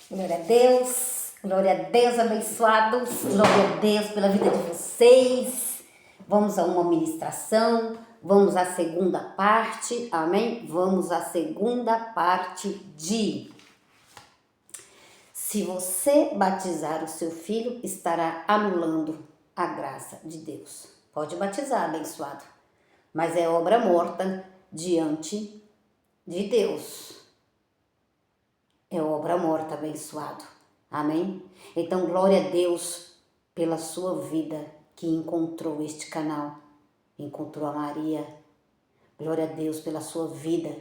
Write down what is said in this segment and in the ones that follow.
Glória a Deus, abençoados, glória a Deus pela vida de vocês. Vamos a uma ministração, vamos à segunda parte, amém? Vamos à segunda parte de: se você batizar o seu filho, estará anulando a graça de Deus. Pode batizar, abençoado, mas é obra morta diante de Deus. É obra morta, abençoado. Amém? Então, glória a Deus pela sua vida que encontrou este canal, encontrou a Maria. Glória a Deus pela sua vida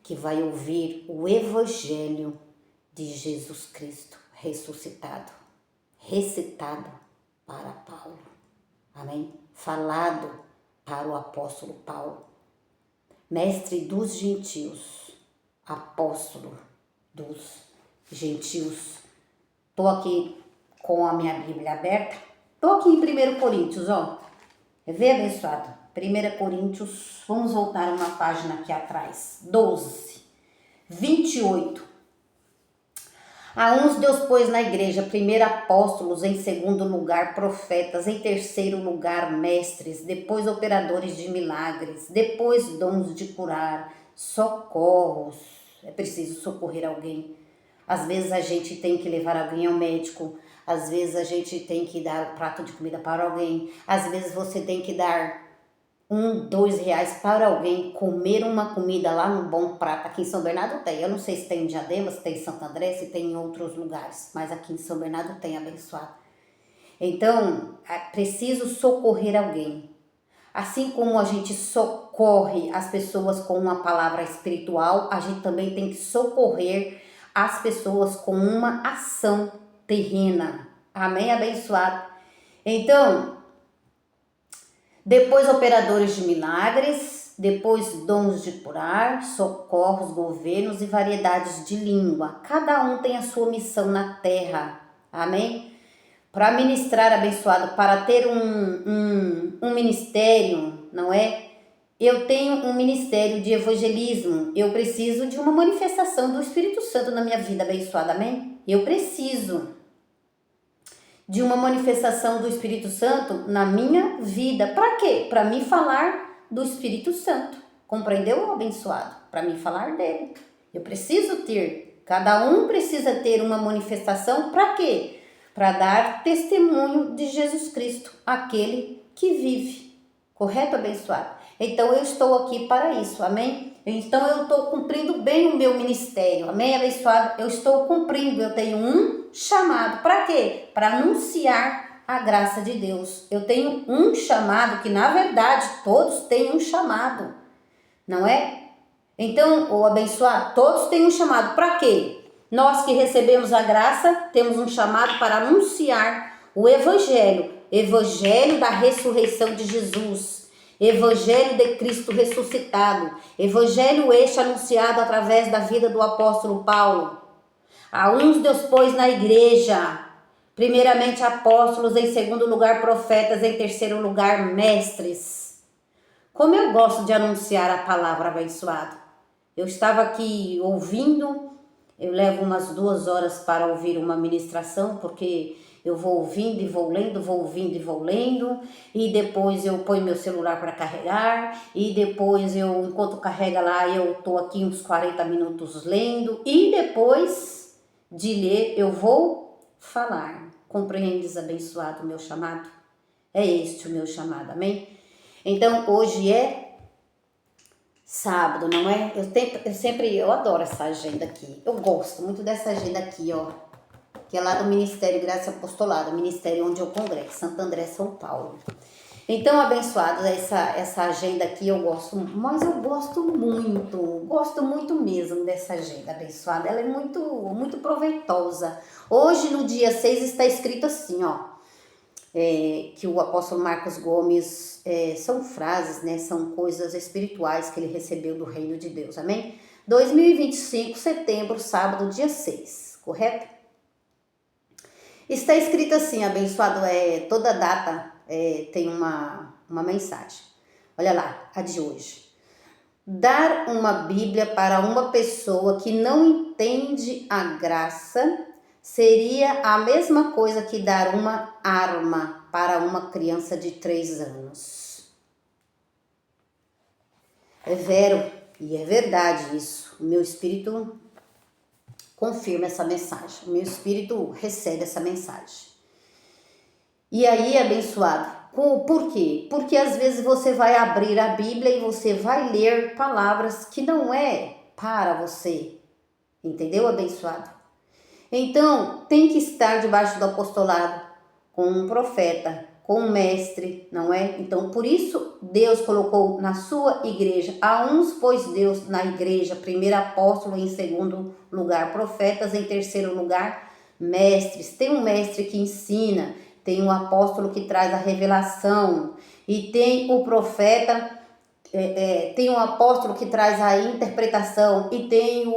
que vai ouvir o Evangelho de Jesus Cristo ressuscitado, recitado para Paulo. Amém? Falado para o apóstolo Paulo, mestre dos gentios, apóstolo dos gentios. Estou aqui com a minha Bíblia aberta. Estou aqui em 1 Coríntios, ó. Quer ver, abençoado? 1 Coríntios, vamos voltar uma página aqui atrás. 12, 28. A uns Deus pôs na igreja, primeiro apóstolos, em segundo lugar profetas, em terceiro lugar mestres, depois operadores de milagres, depois dons de curar, socorros. É preciso socorrer alguém. Às vezes a gente tem que levar alguém ao médico, às vezes a gente tem que dar um prato de comida para alguém, às vezes você tem que dar R$1, R$2 para alguém comer uma comida lá no Bom Prato. Aqui em São Bernardo tem, eu não sei se tem em Diadema, se tem em Santo André, se tem em outros lugares, mas aqui em São Bernardo tem, abençoado. Então, é preciso socorrer alguém. Assim como a gente socorre as pessoas com uma palavra espiritual, a gente também tem que socorrer as pessoas com uma ação terrena. Amém, abençoado? Então, depois operadores de milagres, depois dons de curar, socorros, governos e variedades de língua. Cada um tem a sua missão na terra. Amém? Para ministrar, abençoado, para ter um ministério, não é? Eu tenho um ministério de evangelismo. Eu preciso de uma manifestação do Espírito Santo na minha vida, abençoada, amém? Eu preciso de uma manifestação do Espírito Santo na minha vida. Para quê? Para me falar do Espírito Santo. Compreendeu, abençoado? Para me falar dele. Eu preciso ter. Cada um precisa ter uma manifestação. Para quê? Para dar testemunho de Jesus Cristo, aquele que vive. Correto, abençoado? Então eu estou aqui para isso, amém? Então eu estou cumprindo bem o meu ministério, amém, abençoado? Eu estou cumprindo, eu tenho um chamado. Para quê? Para anunciar a graça de Deus. Eu tenho um chamado, que na verdade todos têm um chamado, não é? Então, o abençoado, todos têm um chamado. Para quê? Nós que recebemos a graça, temos um chamado para anunciar o Evangelho da ressurreição de Jesus, Evangelho de Cristo ressuscitado, Evangelho este anunciado através da vida do apóstolo Paulo. A uns Deus pôs na igreja, primeiramente apóstolos, em segundo lugar profetas, em terceiro lugar mestres. Como eu gosto de anunciar a palavra, abençoado. Eu estava aqui ouvindo, eu levo umas 2 horas para ouvir uma ministração, porque eu vou ouvindo e vou lendo, vou ouvindo e vou lendo, e depois eu ponho meu celular para carregar, e depois eu, enquanto carrega lá, eu estou aqui uns 40 minutos lendo, e depois de ler eu vou falar. Compreendes, abençoado, o meu chamado? É este o meu chamado, amém? Então hoje é sábado, não é? Eu adoro essa agenda aqui. Eu gosto muito dessa agenda aqui, ó. Que é lá do Ministério Graça e Apostolado, ministério onde eu congrego, Santo André, São Paulo. Então, abençoados, essa agenda aqui eu gosto, mas eu gosto muito mesmo dessa agenda, abençoada. Ela é muito proveitosa. Hoje, no dia 6, está escrito assim, ó. Que o apóstolo Marcos Gomes, são frases, né, são coisas espirituais que ele recebeu do reino de Deus, amém? 2025, setembro, sábado, dia 6, correto? Está escrito assim, abençoado, toda data tem uma mensagem. Olha lá, a de hoje. Dar uma Bíblia para uma pessoa que não entende a graça seria a mesma coisa que dar uma arma para uma criança de 3 anos. É vero e é verdade isso. O meu espírito confirma essa mensagem. O meu espírito recebe essa mensagem. E aí, abençoado, por quê? Porque às vezes você vai abrir a Bíblia e você vai ler palavras que não é para você. Entendeu, abençoado? Então, tem que estar debaixo do apostolado com um profeta, com um mestre, não é? Então, por isso, Deus colocou na sua igreja, a uns pôs Deus na igreja, primeiro apóstolo, em segundo lugar profetas, em terceiro lugar mestres. Tem um mestre que ensina, tem um apóstolo que traz a revelação, e tem o profeta, tem um apóstolo que traz a interpretação, e tem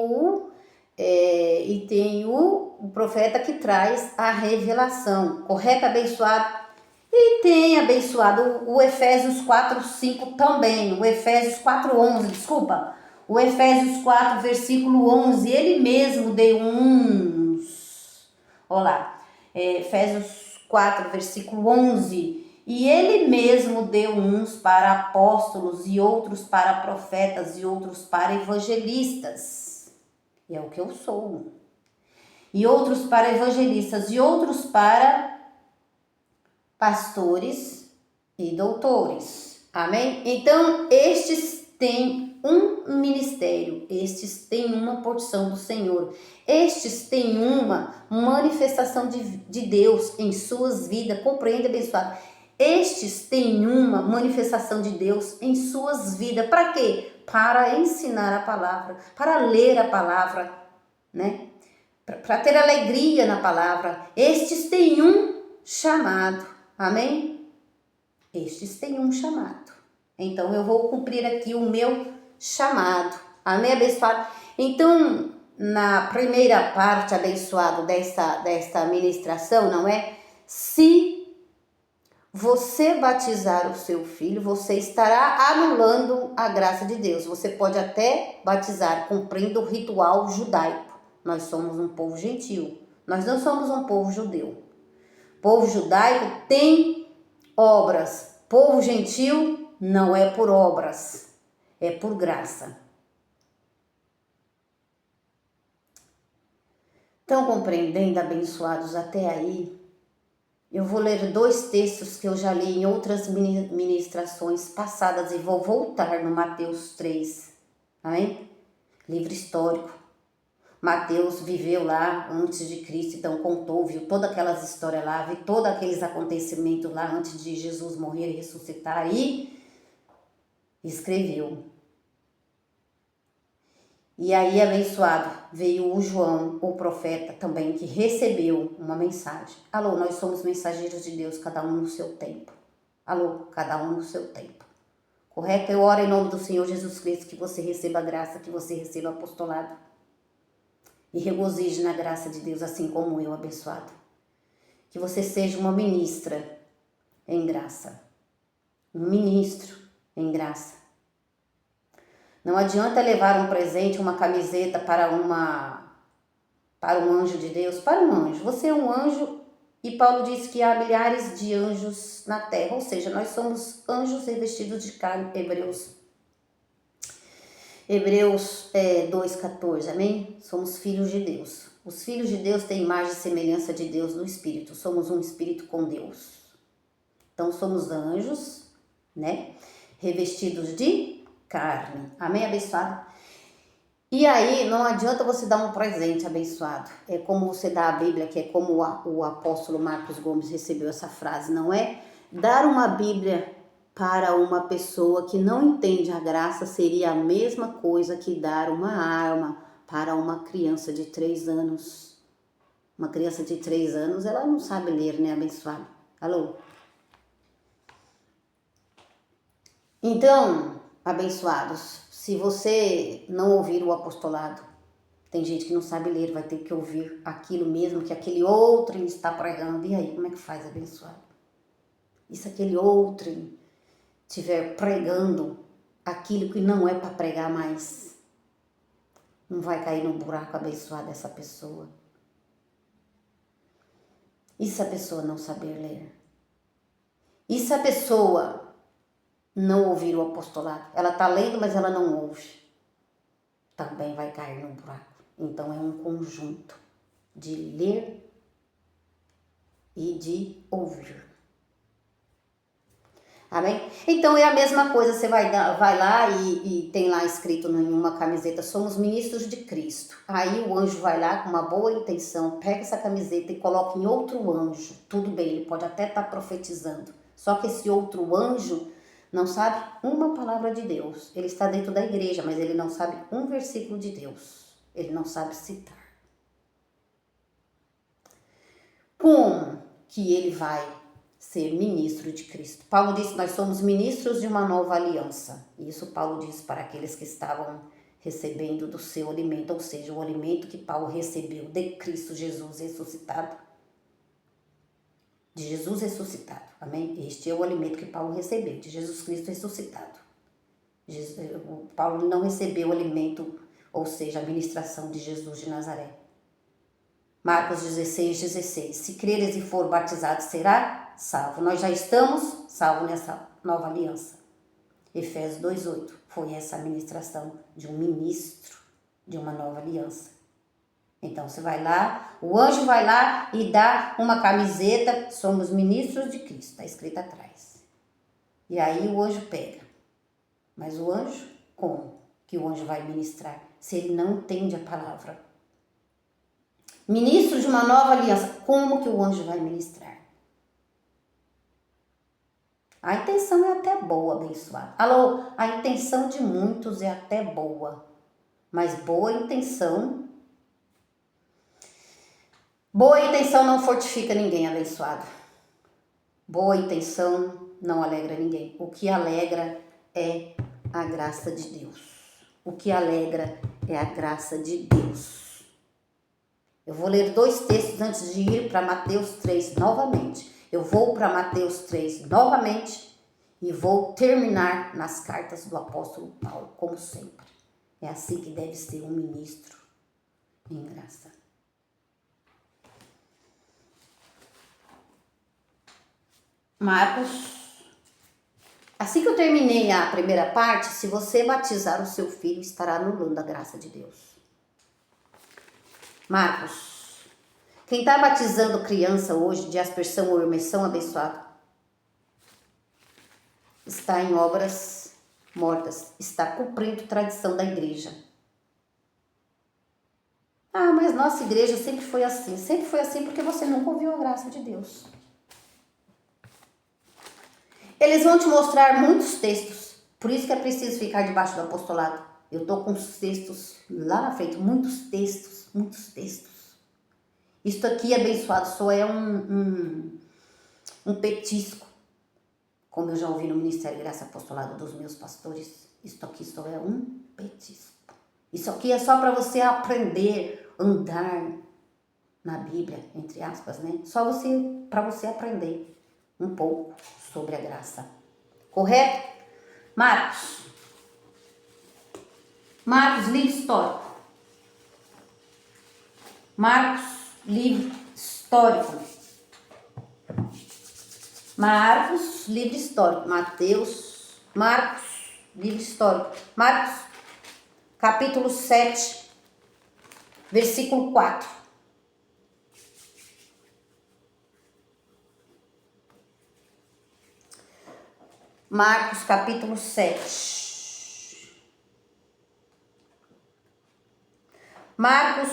o profeta que traz a revelação, correto, abençoado? E tem, abençoado, o Efésios 4:5 também, o Efésios 4:11, desculpa, o Efésios 4, versículo 11, ele mesmo deu uns, olá, Efésios 4, versículo 11, e ele mesmo deu uns para apóstolos, e outros para profetas, e outros para evangelistas. E é o que eu sou. E outros para evangelistas, e outros para pastores e doutores. Amém? Então, estes têm um ministério, estes têm uma porção do Senhor, estes têm uma manifestação de Deus em suas vidas. Compreende, abençoado? Estes têm uma manifestação de Deus em suas vidas. Para quê? Para ensinar a palavra, para ler a palavra, né? Para ter alegria na palavra. Estes têm um chamado. Amém? Estes têm um chamado. Então eu vou cumprir aqui o meu chamado. Amém, abençoado? Então, na primeira parte, abençoado, desta ministração, não é? Se você batizar o seu filho, você estará anulando a graça de Deus. Você pode até batizar cumprindo o ritual judaico. Nós somos um povo gentil. Nós não somos um povo judeu. Povo judaico tem obras. Povo gentil não é por obras, é por graça. Estão compreendendo, abençoados, até aí? Eu vou ler 2 textos que eu já li em outras ministrações passadas e vou voltar no Mateus 3. Amém? Livro histórico. Mateus viveu lá antes de Cristo, então contou, viu todas aquelas histórias lá, viu todos aqueles acontecimentos lá antes de Jesus morrer e ressuscitar e escreveu. E aí, abençoado, veio o João, o profeta também, que recebeu uma mensagem. Alô, nós somos mensageiros de Deus, cada um no seu tempo. Alô, cada um no seu tempo. Correto? Eu oro em nome do Senhor Jesus Cristo que você receba a graça, que você receba apostolado. E regozije na graça de Deus, assim como eu, abençoado. Que você seja uma ministra em graça. Um ministro em graça. Não adianta levar um presente, uma camiseta para um anjo de Deus, para um anjo. Você é um anjo e Paulo diz que há milhares de anjos na terra, ou seja, nós somos anjos revestidos de carne, Hebreus 2,14, amém? Somos filhos de Deus. Os filhos de Deus têm imagem e semelhança de Deus no Espírito. Somos um Espírito com Deus. Então, somos anjos, né? Revestidos de carne. Amém, abençoado? E aí, não adianta você dar um presente abençoado. É como você dá a Bíblia, que é como o apóstolo Marcos Gomes recebeu essa frase, não é? Dar uma Bíblia para uma pessoa que não entende a graça seria a mesma coisa que dar uma arma para uma criança de 3 anos. Uma criança de 3 anos, ela não sabe ler, né, abençoado? Alô? Então, abençoados, se você não ouvir o apostolado, tem gente que não sabe ler, vai ter que ouvir aquilo mesmo que aquele outro está pregando. E aí, como é que faz, abençoado? E se aquele outro estiver pregando aquilo que não é para pregar mais, não vai cair no buraco abençoado dessa pessoa. E se a pessoa não saber ler? E se a pessoa não ouvir o apostolado? Ela está lendo, mas ela não ouve. Também vai cair no buraco. Então é um conjunto de ler e de ouvir. Amém? Então é a mesma coisa, você vai lá e tem lá escrito em uma camiseta, somos ministros de Cristo. Aí o anjo vai lá com uma boa intenção, pega essa camiseta e coloca em outro anjo. Tudo bem, ele pode até estar profetizando. Só que esse outro anjo não sabe uma palavra de Deus. Ele está dentro da igreja, mas ele não sabe um versículo de Deus. Ele não sabe citar. Como que ele vai ser ministro de Cristo? Paulo disse, nós somos ministros de uma nova aliança. Isso Paulo disse para aqueles que estavam recebendo do seu alimento, ou seja, o alimento que Paulo recebeu de Cristo Jesus ressuscitado. De Jesus ressuscitado, amém? Este é o alimento que Paulo recebeu, de Jesus Cristo ressuscitado. Paulo não recebeu o alimento, ou seja, a ministração de Jesus de Nazaré. Marcos 16:16. Se creres e for batizado, será salvo. Nós já estamos salvos nessa nova aliança. Efésios 2:8. Foi essa a ministração de um ministro de uma nova aliança. Então você vai lá, o anjo vai lá e dá uma camiseta, somos ministros de Cristo, está escrito atrás. E aí o anjo pega. Mas o anjo, como que o anjo vai ministrar? Se ele não entende a palavra. Ministro de uma nova aliança, como que o anjo vai ministrar? A intenção é até boa, abençoado. Alô, a intenção de muitos é até boa, mas boa intenção não fortifica ninguém, abençoado. Boa intenção não alegra ninguém. O que alegra é a graça de Deus. O que alegra é a graça de Deus. Eu vou ler 2 textos antes de ir para Mateus 3 novamente. Eu vou para Mateus 3 novamente e vou terminar nas cartas do apóstolo Paulo, como sempre. É assim que deve ser um ministro em graça. Marcos. Assim que eu terminei a primeira parte, se você batizar o seu filho, estará anulando a graça de Deus. Marcos. Quem está batizando criança hoje de aspersão ou imersão abençoada está em obras mortas, está cumprindo tradição da igreja. Ah, mas nossa igreja sempre foi assim. Sempre foi assim porque você nunca ouviu a graça de Deus. Eles vão te mostrar muitos textos, por isso que é preciso ficar debaixo do apostolado. Eu estou com os textos lá na frente, muitos textos. Isto aqui, abençoado, só é um petisco, como eu já ouvi no Ministério Graça Apostolado dos meus pastores. Isto aqui só é um petisco. Isso aqui é só para você aprender a andar na Bíblia, entre aspas, né? Só para você aprender um pouco sobre a graça. Correto? Marcos, livro histórico. Marcos, livro histórico. Marcos, livro histórico. Mateus, Marcos, livro histórico. Marcos, capítulo 7, versículo 4. Marcos, capítulo 7. Marcos,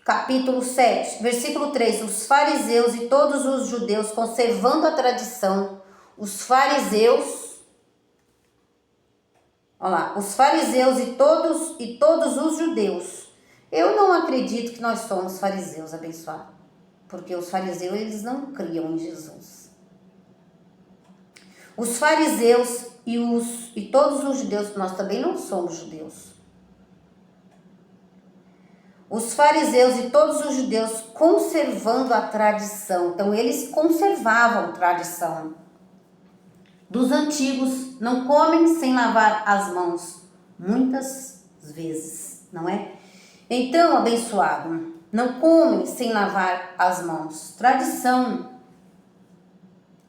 capítulo 7, versículo 3. Os fariseus e todos os judeus, conservando a tradição, os fariseus e todos os judeus. Eu não acredito que nós somos fariseus, abençoados, porque os fariseus, eles não criam em Jesus. Os fariseus e todos os judeus, nós também não somos judeus. Os fariseus e todos os judeus conservando a tradição. Então, eles conservavam a tradição dos antigos. Não comem sem lavar as mãos. Muitas vezes, não é? Então, abençoado, Não comem sem lavar as mãos. Tradição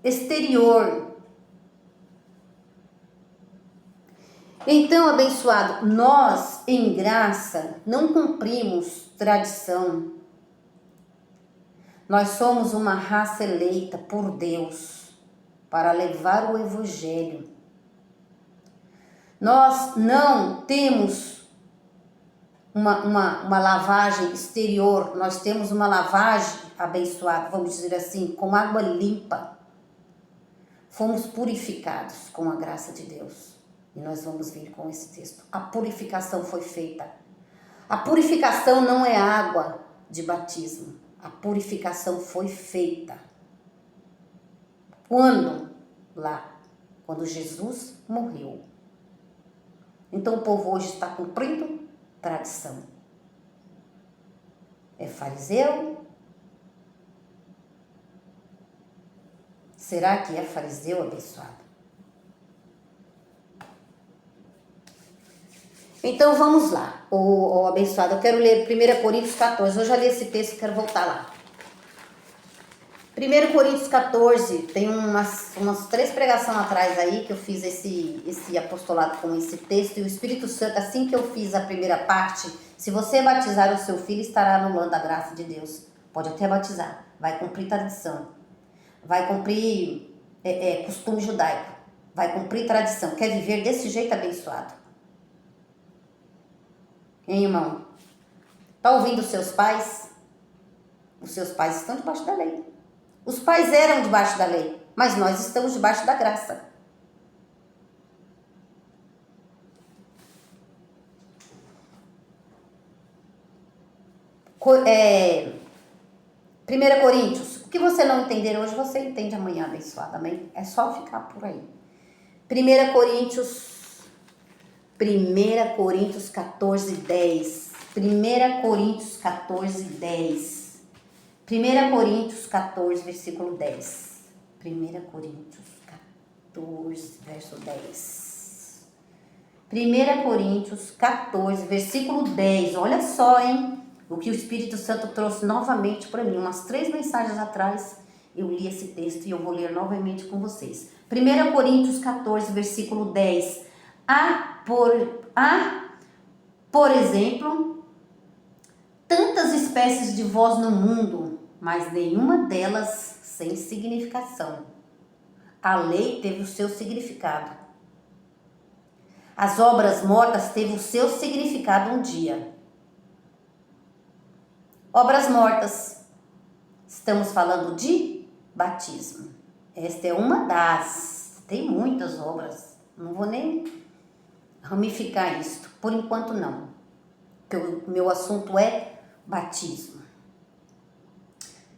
exterior. Então, abençoado, nós em graça não cumprimos tradição. Nós somos uma raça eleita por Deus para levar o evangelho. Nós não temos uma lavagem exterior, nós temos uma lavagem abençoada, vamos dizer assim, com água limpa. Fomos purificados com a graça de Deus. E nós vamos vir com esse texto. A purificação foi feita. A purificação não é água de batismo. A purificação foi feita. Quando? Lá. Quando Jesus morreu. Então o povo hoje está cumprindo tradição. É fariseu? Será que é fariseu abençoado? Então vamos lá, o abençoado. Eu quero ler 1 Coríntios 14. Eu já li esse texto, quero voltar lá. 1 Coríntios 14, tem umas 3 pregações atrás aí que eu fiz esse apostolado com esse texto. E o Espírito Santo, assim que eu fiz a primeira parte, se você batizar o seu filho, estará anulando a graça de Deus. Pode até batizar, vai cumprir tradição, vai cumprir costume judaico, vai cumprir tradição. Quer viver desse jeito abençoado? Hein, irmão? Tá ouvindo os seus pais? Os seus pais estão debaixo da lei. Os pais eram debaixo da lei, mas nós estamos debaixo da graça. Primeira Coríntios. O que você não entender hoje, você entende amanhã, abençoado. Amém? É só ficar por aí. 1 Coríntios 14, 10. 1 Coríntios 14, 10. 1 Coríntios 14, versículo 10. 1 Coríntios 14, verso 10. 1 Coríntios 14, versículo 10. Olha só, hein? O que o Espírito Santo trouxe novamente para mim. Umas 3 mensagens atrás eu li esse texto e eu vou ler novamente com vocês. 1 Coríntios 14, versículo 10. Por exemplo, tantas espécies de voz no mundo, mas nenhuma delas sem significação. A lei teve o seu significado. As obras mortas teve o seu significado um dia. Obras mortas. Estamos falando de batismo. Esta é uma das. Tem muitas obras. Não vou nem ramificar isto. Por enquanto não. Porque o meu assunto é batismo.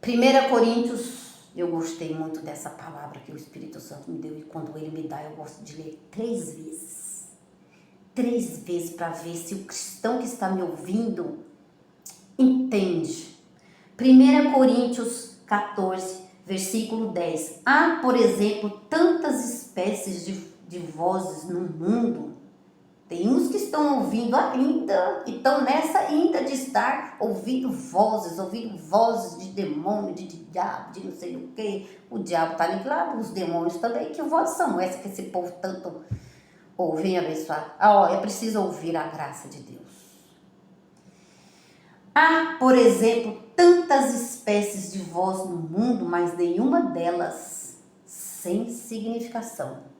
1 Coríntios, eu gostei muito dessa palavra que o Espírito Santo me deu. E quando ele me dá, eu gosto de ler 3 vezes. 3 vezes para ver se o cristão que está me ouvindo entende. 1 Coríntios 14, versículo 10. Há, por exemplo, tantas espécies de vozes no mundo. Tem uns que estão ouvindo ainda, e estão nessa ainda de estar ouvindo vozes de demônio, de diabo, de não sei o que. O diabo está ligado, os demônios também. Que vozes são essas que esse povo tanto ouve, abençoar? É preciso ouvir a graça de Deus. Há, por exemplo, tantas espécies de voz no mundo, mas nenhuma delas sem significação.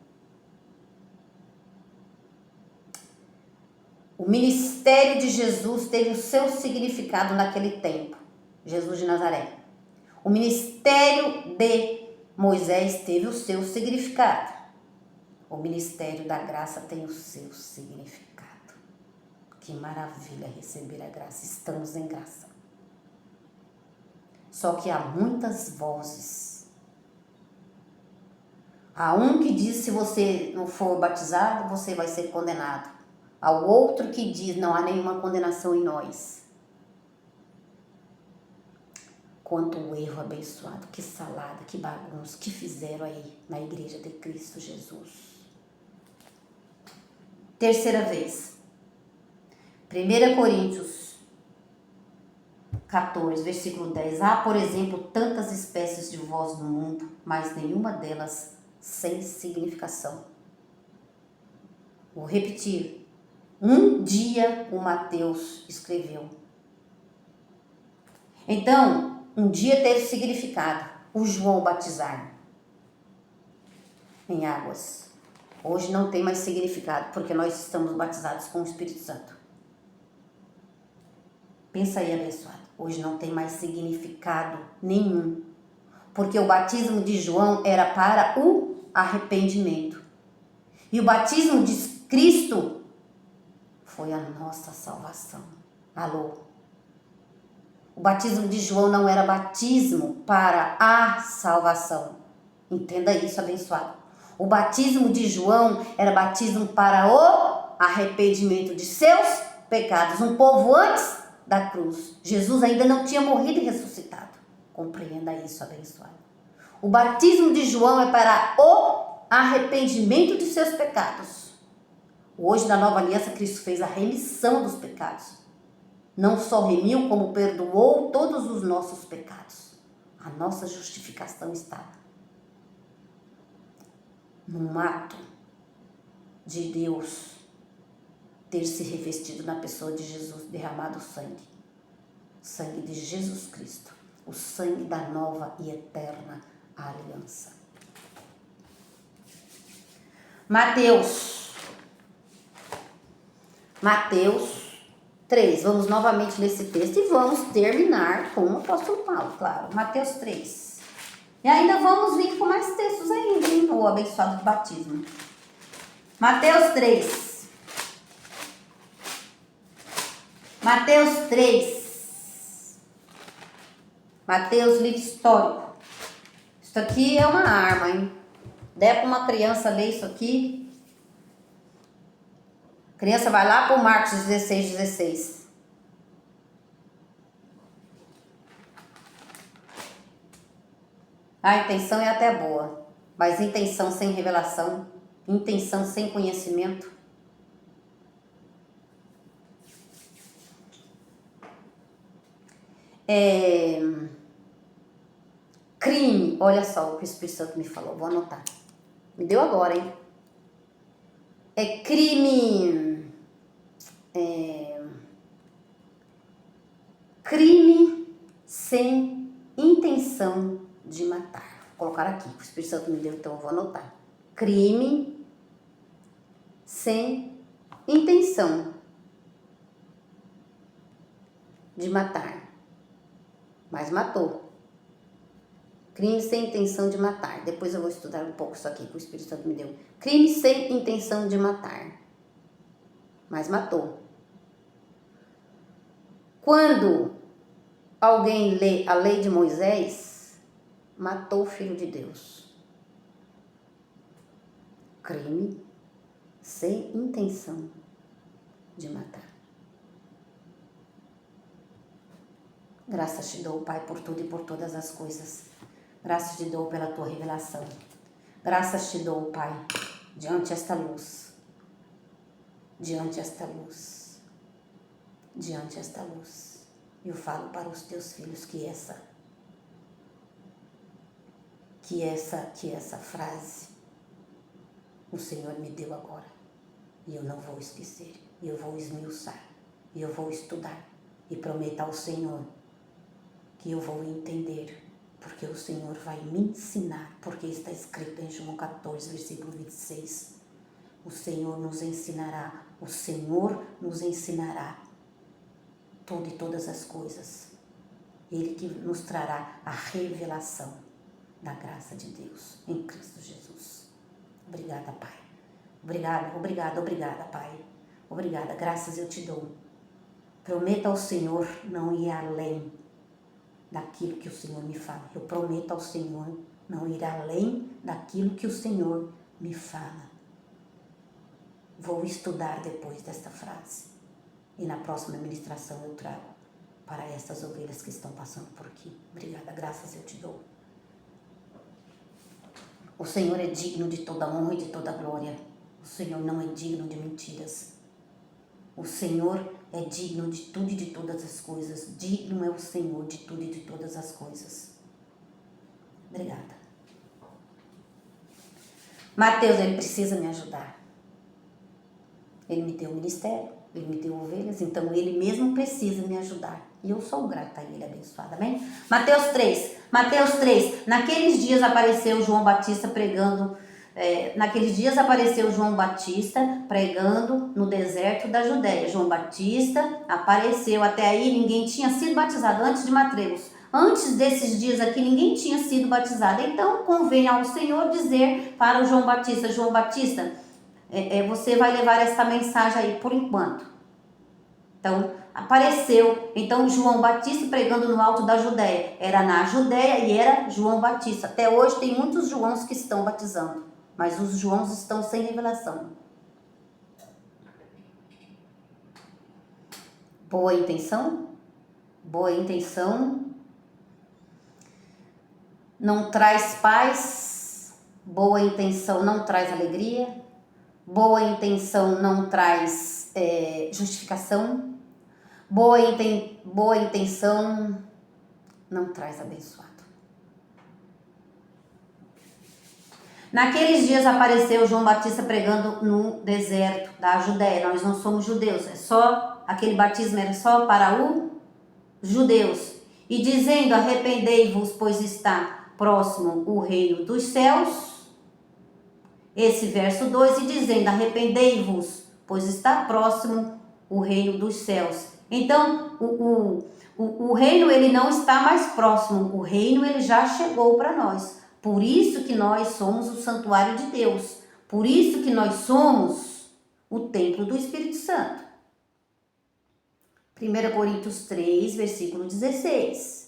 O ministério de Jesus teve o seu significado naquele tempo. Jesus de Nazaré. O ministério de Moisés teve o seu significado. O ministério da graça tem o seu significado. Que maravilha receber a graça. Estamos em graça. Só que há muitas vozes. Há um que diz: se você não for batizado, você vai ser condenado. Há o outro que diz: não há nenhuma condenação em nós. Quanto o erro abençoado, que salada, que bagunça, que fizeram aí na igreja de Cristo Jesus. Terceira vez. 1 Coríntios 14, versículo 10. Há, por exemplo, tantas espécies de voz no mundo, mas nenhuma delas sem significação. Vou repetir. Um dia o Mateus escreveu. Então, um dia teve significado. O João batizar em águas. Hoje não tem mais significado, porque nós estamos batizados com o Espírito Santo. Pensa aí, abençoado. Hoje não tem mais significado nenhum. Porque o batismo de João era para o arrependimento. E o batismo de Cristo foi a nossa salvação. Alô? O batismo de João não era batismo para a salvação. Entenda isso, abençoado. O batismo de João era batismo para o arrependimento de seus pecados. Um povo antes da cruz. Jesus ainda não tinha morrido e ressuscitado. Compreenda isso, abençoado. O batismo de João é para o arrependimento de seus pecados. Hoje, na nova aliança, Cristo fez a remissão dos pecados. Não só remiu, como perdoou todos os nossos pecados. A nossa justificação está num ato de Deus ter se revestido na pessoa de Jesus, derramado o sangue de Jesus Cristo, o sangue da nova e eterna aliança. Mateus 3, vamos novamente nesse texto e vamos terminar com o apóstolo Paulo, claro, Mateus 3. E ainda vamos vir com mais textos ainda, hein? O abençoado do batismo. Mateus 3. Mateus 3. Mateus, livro histórico. Isso aqui é uma arma, hein? Der para uma criança ler isso aqui. A criança vai lá para o Marcos 16. A intenção é até boa, mas intenção sem revelação, intenção sem conhecimento. Crime, olha só o que o Espírito Santo me falou, vou anotar. Me deu agora, hein? É crime. Crime sem intenção de matar. Vou colocar aqui, que o Espírito Santo me deu, então eu vou anotar. Crime sem intenção de matar, mas matou. Crime sem intenção de matar. Depois eu vou estudar um pouco isso aqui que o Espírito Santo me deu. Crime sem intenção de matar, mas matou. Quando alguém lê a lei de Moisés, matou o Filho de Deus. Crime sem intenção de matar. Graças te dou, Pai, por tudo e por todas as coisas. Graças te dou pela tua revelação. Graças te dou, Pai, diante esta luz. Diante esta luz. Diante esta luz. Eu falo para os teus filhos que essa frase o Senhor me deu agora. E eu não vou esquecer. E eu vou esmiuçar. E eu vou estudar. E prometo ao Senhor que eu vou entender, porque o Senhor vai me ensinar, porque está escrito em João 14, versículo 26. O Senhor nos ensinará tudo e todas as coisas. Ele que nos trará a revelação da graça de Deus em Cristo Jesus. Obrigada, Pai. Obrigada, Pai. Obrigada, graças eu te dou. Prometa ao Senhor não ir além daquilo que o Senhor me fala. Eu prometo ao Senhor não ir além daquilo que o Senhor me fala. Vou estudar depois desta frase. E na próxima ministração eu trago para estas ovelhas que estão passando por aqui. Obrigada, graças eu te dou. O Senhor é digno de toda honra e de toda glória. O Senhor não é digno de mentiras. O Senhor é digno de tudo e de todas as coisas. Digno é o Senhor de tudo e de todas as coisas. Obrigada. Mateus, ele precisa me ajudar. Ele me deu o ministério, ele me deu ovelhas, então ele mesmo precisa me ajudar. E eu sou grata a ele, abençoada, amém? Mateus 3. Naqueles dias apareceu João Batista pregando no deserto da Judéia. João Batista apareceu, até aí ninguém tinha sido batizado antes de Mateus. Antes desses dias aqui ninguém tinha sido batizado. Então convém ao Senhor dizer para o João Batista, você vai levar essa mensagem aí por enquanto. Então apareceu, então João Batista pregando no alto da Judéia. Era na Judéia e era João Batista. Até hoje tem muitos Joãos que estão batizando, mas os Joãos estão sem revelação. Boa intenção não traz paz, boa intenção não traz alegria, boa intenção não traz justificação, boa intenção não traz abençoado. Naqueles dias apareceu João Batista pregando no deserto da Judéia. Nós não somos judeus, aquele batismo era só para os judeus. E dizendo, arrependei-vos, pois está próximo o reino dos céus. Esse verso 2, e dizendo, arrependei-vos, pois está próximo o reino dos céus. Então, o reino ele não está mais próximo, o reino ele já chegou para nós. Por isso que nós somos o santuário de Deus. Por isso que nós somos o templo do Espírito Santo. 1 Coríntios 3, versículo 16.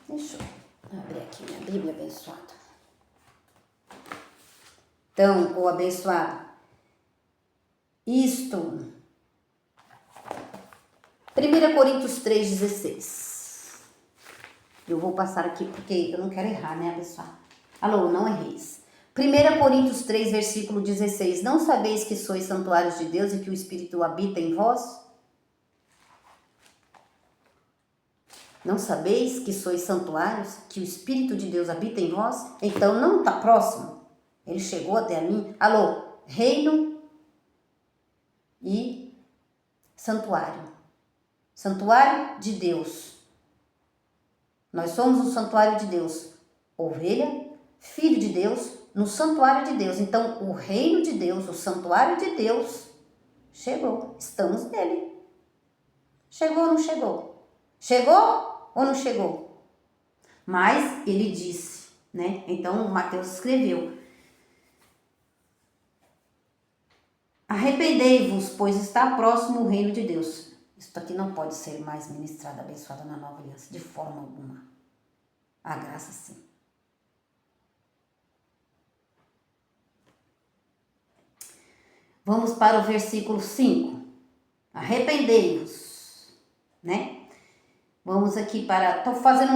Deixa eu abrir aqui minha Bíblia, abençoada. Então, o abençoado, 1 Coríntios 3,16. Eu vou passar aqui porque eu não quero errar, né, abençoado? Alô, não erreis. 1 Coríntios 3, versículo 16. Não sabeis que sois santuários de Deus e que o Espírito habita em vós? Não sabeis que sois santuários, que o Espírito de Deus habita em vós? Então não está próximo? Ele chegou até mim. Alô, reino e santuário. Santuário de Deus. Nós somos o santuário de Deus. Ovelha, filho de Deus, no santuário de Deus. Então, o reino de Deus, o santuário de Deus, chegou. Estamos nele. Chegou ou não chegou? Chegou ou não chegou? Mas ele disse, né? Então, Mateus escreveu. Arrependei-vos, pois está próximo o reino de Deus. Isso aqui não pode ser mais ministrado, abençoado na nova aliança, de forma alguma. A graça sim. Vamos para o versículo 5. Arrependei-vos, né? Vamos aqui para... Estou fazendo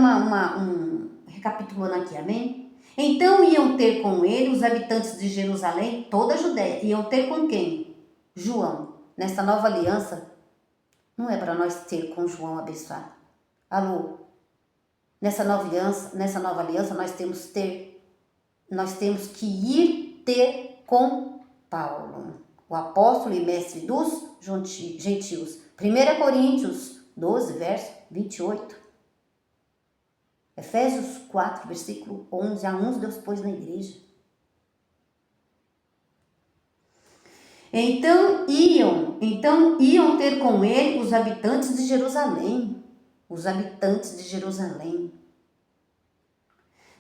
recapitulando aqui, amém? Então iam ter com ele os habitantes de Jerusalém, toda a Judéia. Iam ter com quem? João. Nesta nova aliança, não é para nós ter com João abençoado. Alô? Nessa nova aliança, nós temos que ir ter com Paulo, o apóstolo e mestre dos gentios. 1 Coríntios 12, verso 28. Efésios 4, versículo 11. A uns Deus pôs na igreja. Então iam ter com ele os habitantes de Jerusalém. Os habitantes de Jerusalém.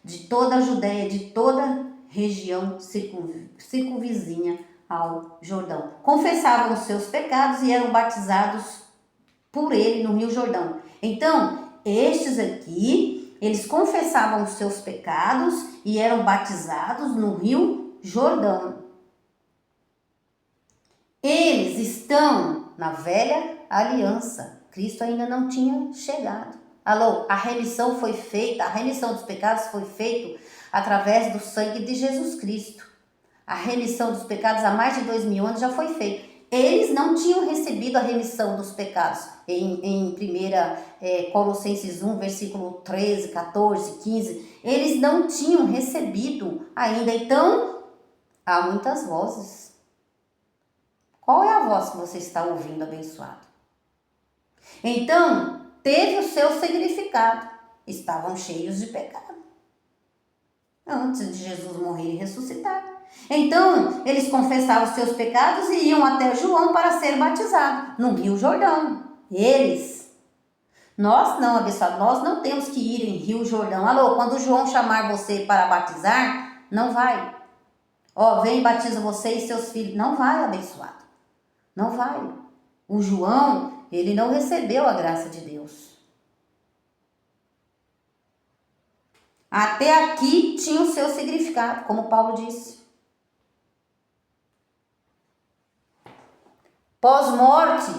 De toda a Judéia, de toda a região circunvizinha ao Jordão. Confessavam os seus pecados e eram batizados por ele no Rio Jordão. Então, estes aqui... Eles confessavam os seus pecados e eram batizados no Rio Jordão. Eles estão na velha pré-aliança. Cristo ainda não tinha chegado. Alô, a remissão foi feita, a remissão dos pecados foi feita através do sangue de Jesus Cristo. A remissão dos pecados há mais de 2000 anos já foi feita. Eles não tinham recebido a remissão dos pecados. Em 1 Colossenses 1, versículo 13, 14, 15, eles não tinham recebido ainda. Então, há muitas vozes. Qual é a voz que você está ouvindo, abençoado? Então, teve o seu significado. Estavam cheios de pecado antes de Jesus morrer e ressuscitar. Então, eles confessavam os seus pecados e iam até João para ser batizados no Rio Jordão. Eles. Nós não, abençoado, nós não temos que ir em Rio Jordão. Alô, quando João chamar você para batizar, não vai. Ó, vem e batiza você e seus filhos. Não vai, abençoado. Não vai. O João, ele não recebeu a graça de Deus. Até aqui tinha o seu significado, como Paulo disse. Pós-morte,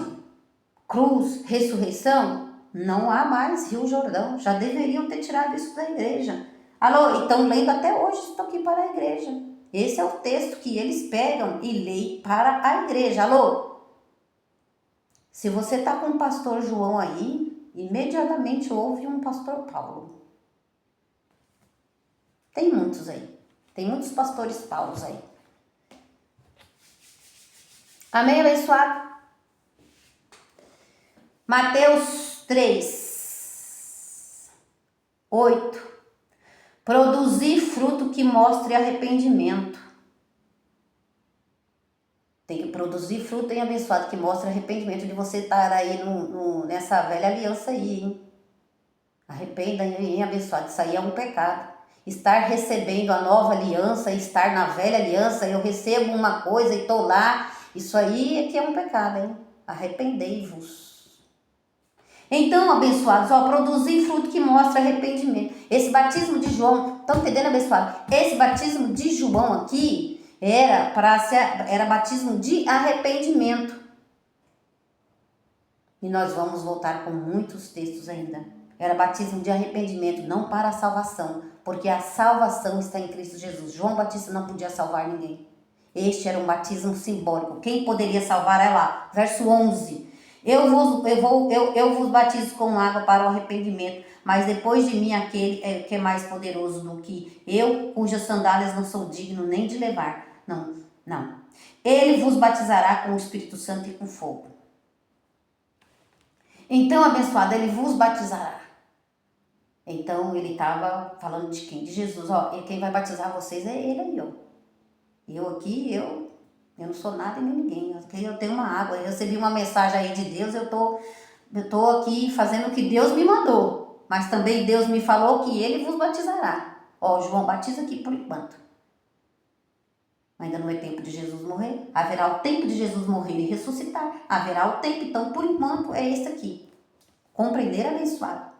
cruz, ressurreição, não há mais Rio Jordão. Já deveriam ter tirado isso da igreja. Alô, estão lendo até hoje, estou aqui para a igreja. Esse é o texto que eles pegam e leem para a igreja. Alô, se você está com o pastor João aí, imediatamente ouve um pastor Paulo. Tem muitos aí. Tem muitos pastores Paulos aí. Amém, abençoado? Mateus 3, 8. Produzir fruto que mostre arrependimento. Tem que produzir fruto, hein, abençoado, que mostre arrependimento de você estar aí nessa velha aliança aí, hein? Arrependa, hein, abençoado, isso aí é um pecado. Estar recebendo a nova aliança, estar na velha aliança, eu recebo uma coisa e estou lá, isso aí é que é um pecado, hein? Arrependei-vos. Então, abençoados, produzir fruto que mostra arrependimento. Esse batismo de João, estão entendendo, abençoado? Esse batismo de João aqui era batismo de arrependimento. E nós vamos voltar com muitos textos ainda. Era batismo de arrependimento, não para a salvação, porque a salvação está em Cristo Jesus. João Batista não podia salvar ninguém. Este era um batismo simbólico. Quem poderia salvar é lá, verso 11. Eu vos batizo com água para o arrependimento, mas depois de mim aquele que é mais poderoso do que eu, cujas sandálias não sou digno nem de levar. Não. Ele vos batizará com o Espírito Santo e com fogo. Então, abençoado, ele vos batizará. Então, ele estava falando de quem? De Jesus. E quem vai batizar vocês é ele aí, ó. Eu não sou nada e nem ninguém. Eu tenho uma água, eu recebi uma mensagem aí de Deus, eu tô aqui fazendo o que Deus me mandou. Mas também Deus me falou que ele vos batizará. João batiza aqui por enquanto. Ainda não é tempo de Jesus morrer. Haverá o tempo de Jesus morrer e ressuscitar. Haverá o tempo, então, por enquanto, é esse aqui. Compreender, abençoado.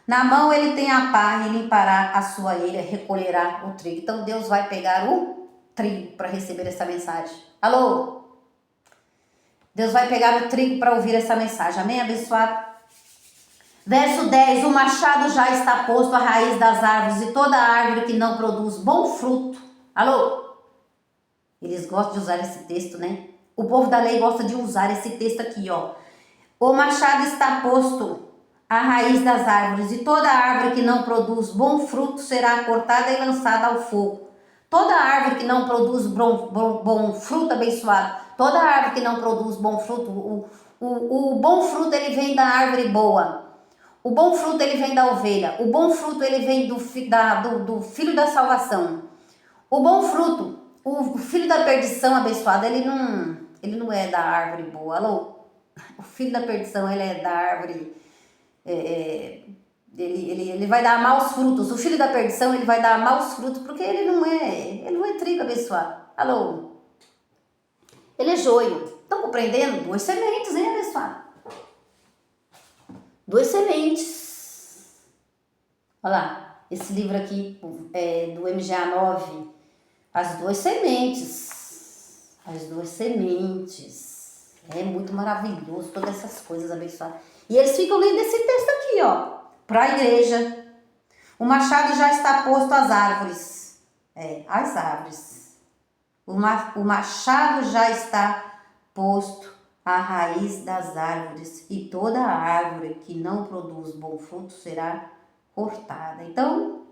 Na mão ele tem a pá e limpará a sua eira, recolherá o trigo. Então, Deus vai pegar o trigo para receber essa mensagem. Alô? Deus vai pegar o trigo para ouvir essa mensagem. Amém, abençoado? Verso 10. O machado já está posto à raiz das árvores e toda árvore que não produz bom fruto. Alô? Eles gostam de usar esse texto, né? O povo da lei gosta de usar esse texto aqui, ó. O machado está posto à raiz das árvores, e toda árvore que não produz bom fruto será cortada e lançada ao fogo. Toda árvore que não produz bom fruto, abençoado, toda árvore que não produz bom fruto, o bom fruto ele vem da árvore boa. O bom fruto ele vem da ovelha. O bom fruto ele vem do filho da salvação. O bom fruto, o filho da perdição, abençoado, ele não é da árvore boa. Alô? O filho da perdição, ele é da árvore, ele vai dar maus frutos. O filho da perdição, ele vai dar maus frutos, porque ele não é trigo, abençoado. Alô? Ele é joio. Estão compreendendo? 2 sementes, hein, abençoado? 2 sementes. Olha lá, esse livro aqui do MGA 9, as 2 sementes. As 2 sementes. É muito maravilhoso, todas essas coisas abençoadas. E eles ficam lendo esse texto aqui, ó, para a igreja. O machado já está posto às árvores. Às árvores. O machado já está posto à raiz das árvores, e toda árvore que não produz bom fruto será cortada. Então,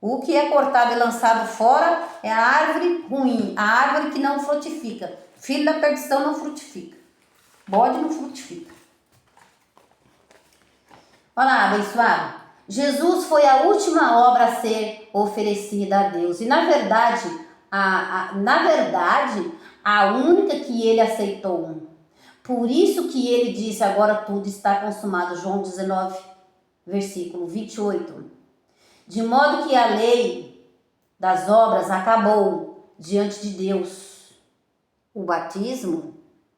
o que é cortado e lançado fora é a árvore ruim, a árvore que não frutifica. Filho da perdição não frutifica. Bode não frutifica. Olha lá, abençoado. Jesus foi a última obra a ser oferecida a Deus. E na verdade, a única que ele aceitou. Por isso que ele disse, agora tudo está consumado. João 19, versículo 28. De modo que a lei das obras acabou diante de Deus. O batismo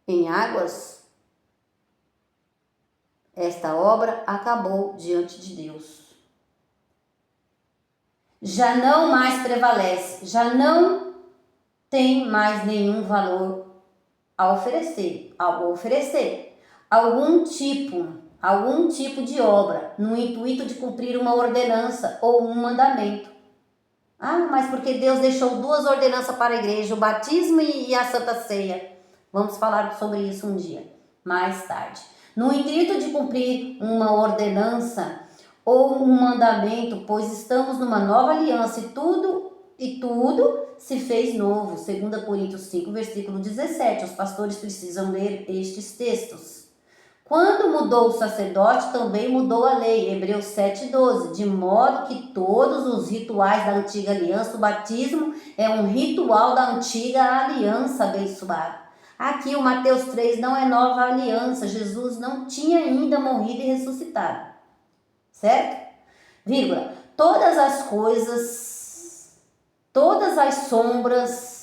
em águas, esta obra acabou diante de Deus. Já não mais prevalece, já não tem mais nenhum valor a oferecer, algum tipo de obra no intuito de cumprir uma ordenança ou um mandamento. Mas porque Deus deixou 2 ordenanças para a igreja, o batismo e a Santa Ceia. Vamos falar sobre isso um dia, mais tarde. No intuito de cumprir uma ordenança ou um mandamento, pois estamos numa nova aliança e tudo se fez novo. 2 Coríntios 5, versículo 17. Os pastores precisam ler estes textos. Quando mudou o sacerdote, também mudou a lei, Hebreus 7,12, de modo que todos os rituais da antiga aliança, o batismo é um ritual da antiga aliança, abençoado. Aqui o Mateus 3 não é nova aliança, Jesus não tinha ainda morrido e ressuscitado, certo? Vírgula, todas as coisas, todas as sombras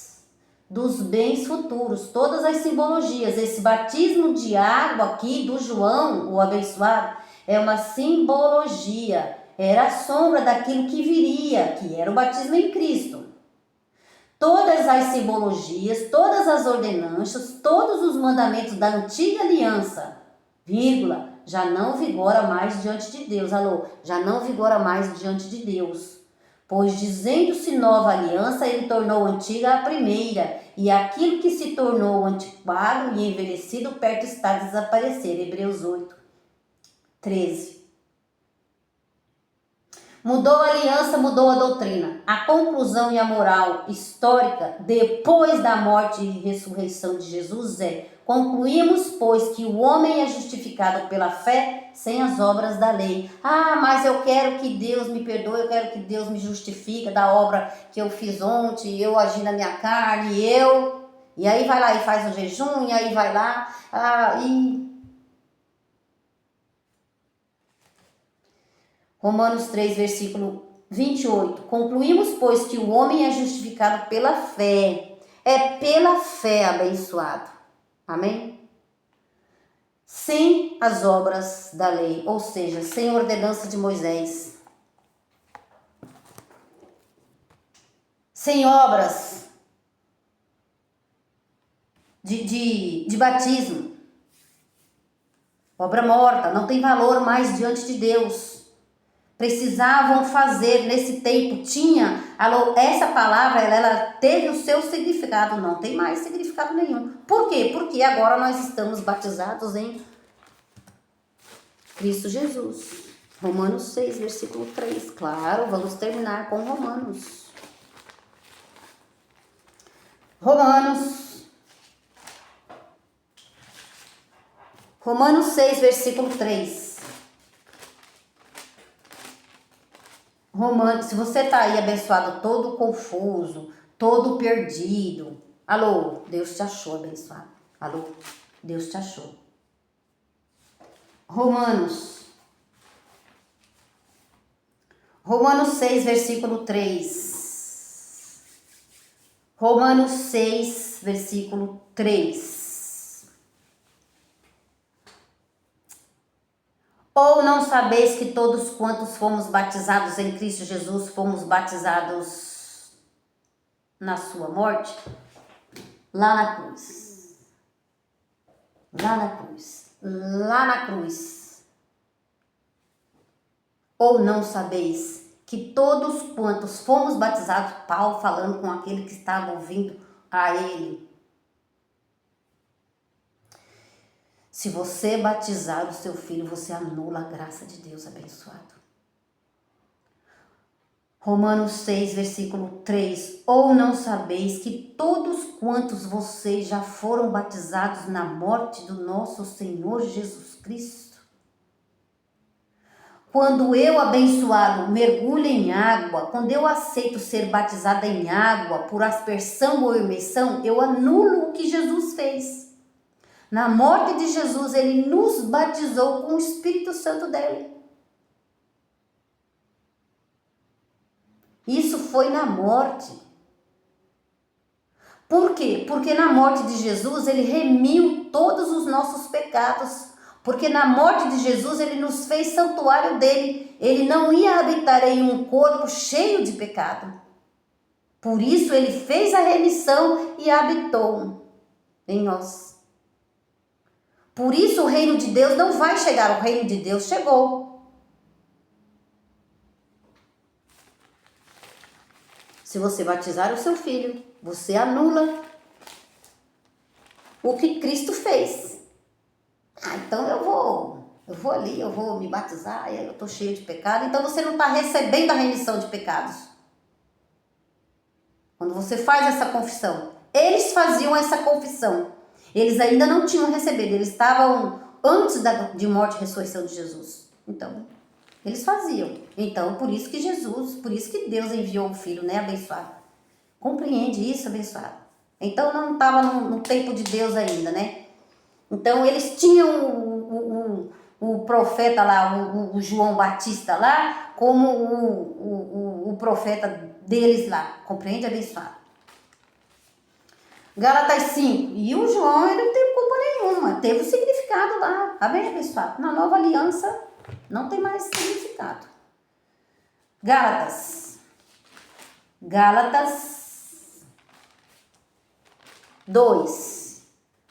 dos bens futuros, todas as simbologias. Esse batismo de água aqui do João, o abençoado, é uma simbologia, era a sombra daquilo que viria, que era o batismo em Cristo. Todas as simbologias, todas as ordenanças, todos os mandamentos da antiga aliança, vírgula, já não vigora mais diante de Deus. Já não vigora mais diante de Deus. Pois dizendo-se nova aliança, ele tornou antiga a primeira, e aquilo que se tornou antiquado e envelhecido perto está a desaparecer. Hebreus 8, 13. Mudou a aliança, mudou a doutrina. A conclusão e a moral histórica depois da morte e ressurreição de Jesus concluímos, pois, que o homem é justificado pela fé sem as obras da lei. Mas eu quero que Deus me perdoe, eu quero que Deus me justifique da obra que eu fiz ontem, eu agi na minha carne, E aí vai lá e faz o jejum, e aí vai lá, Romanos 3, versículo 28. Concluímos, pois, que o homem é justificado pela fé. É pela fé, abençoado. Amém? Sem as obras da lei, ou seja, sem a ordenança de Moisés. Sem obras de batismo. Obra morta, não tem valor mais diante de Deus. Precisavam fazer nesse tempo, essa palavra, ela teve o seu significado, não tem mais significado nenhum. Por quê? Porque agora nós estamos batizados em Cristo Jesus. Romanos 6, versículo 3, claro, vamos terminar com Romanos 6, versículo 3. Se você está aí abençoado, todo confuso, todo perdido. Deus te achou, abençoado. Deus te achou. Romanos 6, versículo 3. Romanos 6, versículo 3. Ou não sabeis que todos quantos fomos batizados em Cristo Jesus, fomos batizados na sua morte? Lá na cruz. lá na cruz. Lá na cruz. Ou não sabeis que todos quantos fomos batizados, Paulo falando com aquele que estava ouvindo a ele. Se você batizar o seu filho, você anula a graça de Deus abençoado. Romanos 6, versículo 3. Ou não sabeis que todos quantos vocês já foram batizados na morte do nosso Senhor Jesus Cristo? Quando eu, abençoado, mergulho em água, quando eu aceito ser batizada em água por aspersão ou imersão, eu anulo o que Jesus fez. Na morte de Jesus, ele nos batizou com o Espírito Santo dele. Isso foi na morte. Por quê? Porque na morte de Jesus, ele remiu todos os nossos pecados. Porque na morte de Jesus, ele nos fez santuário dele. Ele não ia habitar em um corpo cheio de pecado. Por isso, ele fez a remissão e habitou em nós. Por isso, o reino de Deus não vai chegar. O reino de Deus chegou. Se você batizar o seu filho, você anula o que Cristo fez. Então eu vou ali, eu vou me batizar, eu estou cheio de pecado. Então você não está recebendo a remissão de pecados. Quando você faz essa confissão, eles faziam essa confissão. Eles ainda não tinham recebido, eles estavam antes de morte e ressurreição de Jesus. Então, eles faziam. Então, por isso que Deus enviou o Filho, né, abençoado? Compreende isso, abençoado? Então, não estava no tempo de Deus ainda, né? Então, eles tinham o profeta lá, o João Batista lá, como o profeta deles lá. Compreende, abençoado? Gálatas 5. E o João, ele não teve culpa nenhuma. Teve o significado lá. Amém, abençoado? Na nova aliança, não tem mais significado. Gálatas 2.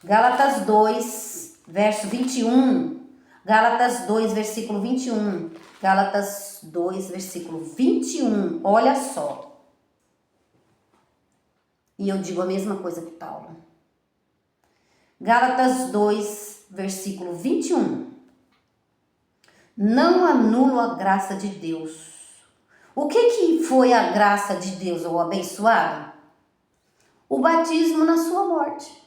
Gálatas 2, verso 21. Gálatas 2, versículo 21. Gálatas 2, versículo 21. Olha só. E eu digo a mesma coisa que Paulo. Gálatas 2, versículo 21. Não anulo a graça de Deus. O que foi a graça de Deus, o abençoado? O batismo na sua morte.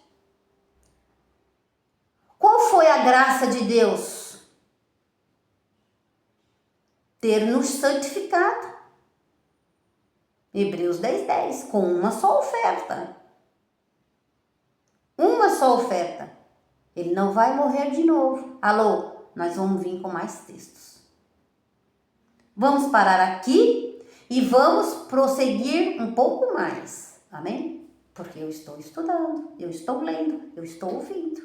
Qual foi a graça de Deus? Ter nos santificado. Hebreus 10:10, com uma só oferta. Uma só oferta. Ele não vai morrer de novo. Alô, nós vamos vir com mais textos. Vamos parar aqui e vamos prosseguir um pouco mais. Amém? Porque eu estou estudando, eu estou lendo, eu estou ouvindo,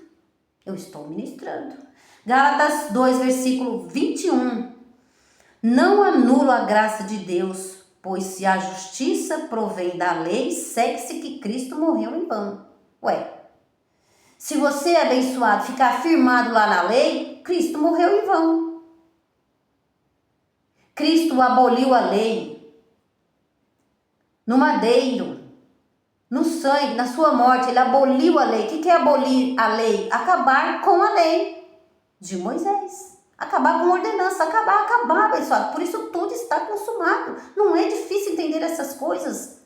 eu estou ministrando. Gálatas 2, versículo 21. Não anulo a graça de Deus, pois se a justiça provém da lei, segue-se que Cristo morreu em vão. Ué, se você é abençoado, ficar firmado lá na lei, Cristo morreu em vão. Cristo aboliu a lei no madeiro, no sangue, na sua morte, ele aboliu a lei. O que é abolir a lei? Acabar com a lei de Moisés. Acabar com a ordenança, acabar, abençoado. Por isso tudo está consumado. Não é difícil entender essas coisas.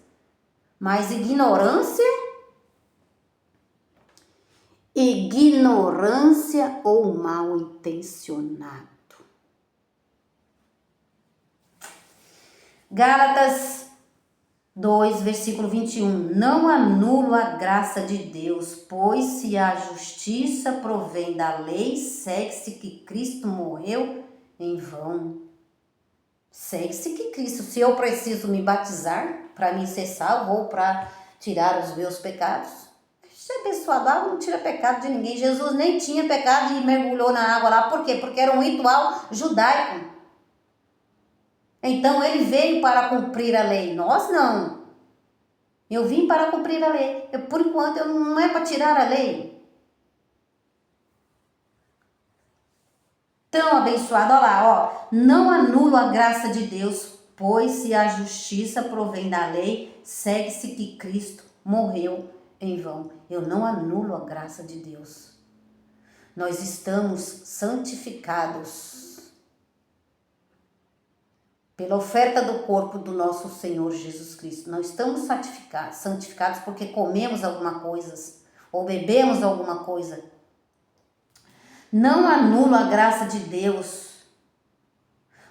Mas ignorância ou mal intencionado. Gálatas 2, versículo 21. Não anulo a graça de Deus, pois se a justiça provém da lei, segue-se que Cristo morreu em vão. Segue-se que Cristo, se eu preciso me batizar para me ser salvo ou para tirar os meus pecados, se é abençoado, água não tira pecado de ninguém. Jesus nem tinha pecado e mergulhou na água lá. Por quê? Porque era um ritual judaico. Então ele veio para cumprir a lei. Nós não. Eu vim para cumprir a lei. Por enquanto, não é para tirar a lei. Então, abençoado, olha lá, ó, não anulo a graça de Deus, pois se a justiça provém da lei, segue-se que Cristo morreu em vão. Eu não anulo a graça de Deus. Nós estamos santificados pela oferta do corpo do nosso Senhor Jesus Cristo. Nós estamos santificados porque comemos alguma coisa ou bebemos alguma coisa. Não anulo a graça de Deus,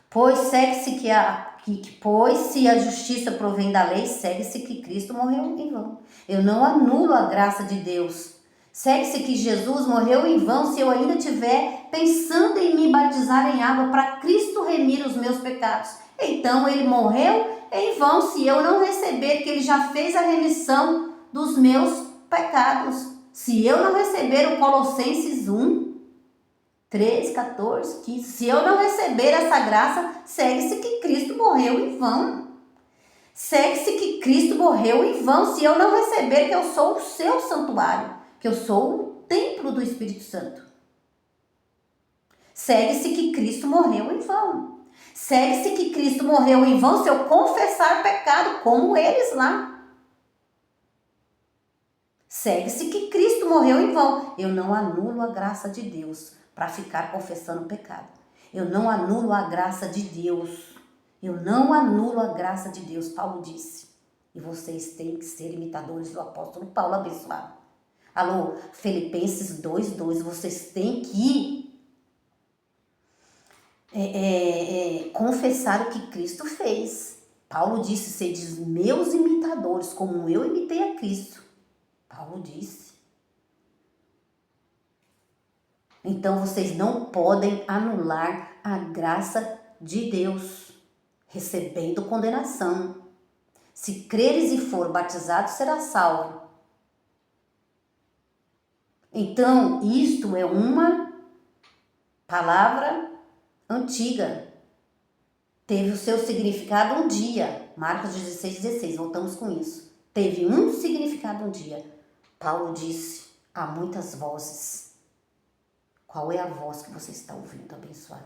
pois se a justiça provém da lei, segue-se que Cristo morreu em vão. Eu não anulo a graça de Deus. Segue-se que Jesus morreu em vão se eu ainda estiver pensando em me batizar em água para Cristo remir os meus pecados. Então ele morreu em vão se eu não receber que ele já fez a remissão dos meus pecados. Se eu não receber o Colossenses 1, 3, 14, 15. Se eu não receber essa graça, segue-se que Cristo morreu em vão. Segue-se que Cristo morreu em vão se eu não receber que eu sou o seu santuário, que eu sou o templo do Espírito Santo. Segue-se que Cristo morreu em vão. Segue-se que Cristo morreu em vão se eu confessar pecado, como eles lá. Segue-se que Cristo morreu em vão. Eu não anulo a graça de Deus para ficar confessando pecado. Eu não anulo a graça de Deus. Eu não anulo a graça de Deus, Paulo disse. E vocês têm que ser imitadores do apóstolo Paulo, abençoado. Alô, Filipenses 2:2, vocês têm que confessar o que Cristo fez. Paulo disse, sede meus imitadores, como eu imitei a Cristo. Paulo disse. Então, vocês não podem anular a graça de Deus, recebendo condenação. Se creres e for batizado, será salvo. Então, isto é uma palavra antiga. Teve o seu significado um dia. Marcos 16:16, voltamos com isso. Teve um significado um dia. Paulo disse, há muitas vozes. Qual é a voz que você está ouvindo, abençoado?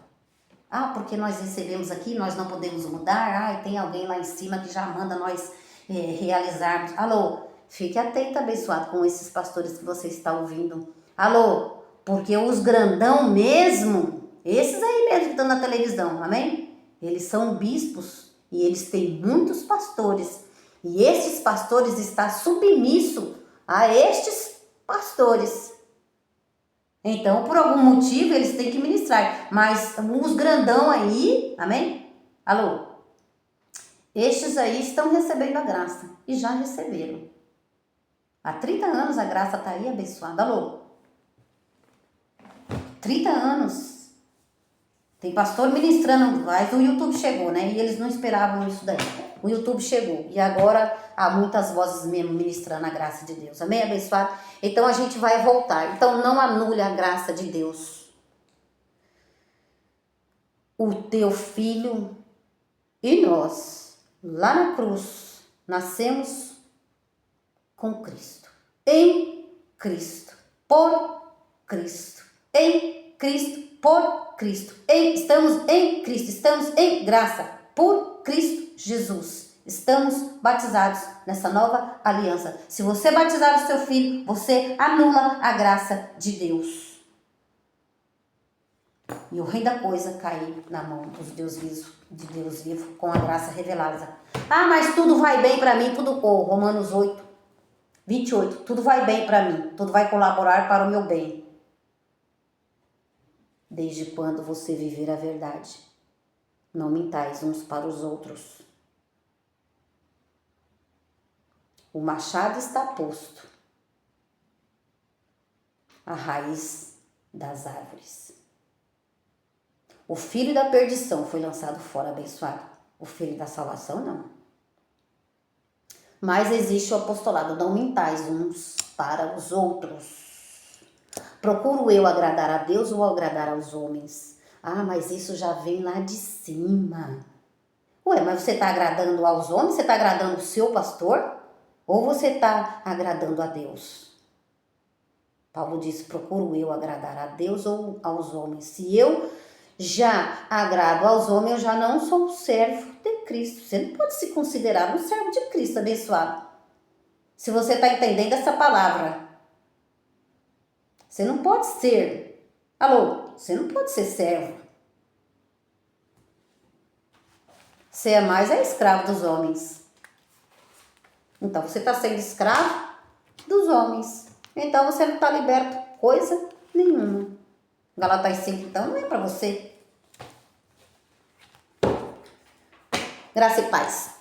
Ah, porque nós recebemos aqui, nós não podemos mudar. Ah, e tem alguém lá em cima que já manda nós realizarmos. Alô, fique atento, abençoado, com esses pastores que você está ouvindo. Alô, porque os grandão mesmo, esses aí mesmo que estão na televisão, amém? Eles são bispos e eles têm muitos pastores. E estes pastores estão submissos a estes pastores. Então, por algum motivo, eles têm que ministrar. Mas os grandão aí, amém? Alô? Estes aí estão recebendo a graça. E já receberam. Há 30 anos a graça está aí abençoada. Alô? 30 anos. Tem pastor ministrando, mas o YouTube chegou, né? E eles não esperavam isso daí. O YouTube chegou. E agora há muitas vozes mesmo ministrando a graça de Deus. Amém, abençoado? Então a gente vai voltar. Então não anule a graça de Deus. O teu filho e nós, lá na cruz, nascemos com Cristo. Em Cristo. Por Cristo. Em Cristo. Por Cristo. Estamos em Cristo. Estamos em graça. Por Cristo Jesus. Estamos batizados nessa nova aliança. Se você batizar o seu filho, você anula a graça de Deus. E o rei da coisa cair na mão de Deus vivo com a graça revelada. Ah, mas tudo vai bem para mim, tudo Romanos 8:28. Tudo vai bem para mim, tudo vai colaborar para o meu bem. Desde quando você viver a verdade, não mintais uns para os outros. O machado está posto à raiz das árvores. O filho da perdição foi lançado fora, abençoado. O filho da salvação, não. Mas existe o apostolado, não mintais uns para os outros. Procuro eu agradar a Deus ou agradar aos homens? Ah, mas isso já vem lá de cima. Ué, mas você está agradando aos homens? Você está agradando o seu pastor? Ou você está agradando a Deus? Paulo disse, procuro eu agradar a Deus ou aos homens? Se eu Já agrado aos homens, eu já não sou servo de Cristo. Você não pode se considerar um servo de Cristo, abençoado. Se você está entendendo essa palavra. Você não pode ser. Alô? Você não pode ser servo. Você é mais escravo dos homens. Então, você está sendo escravo dos homens. Então, você não está liberto coisa nenhuma. Galatas 5, então, não é para você. Graça e paz.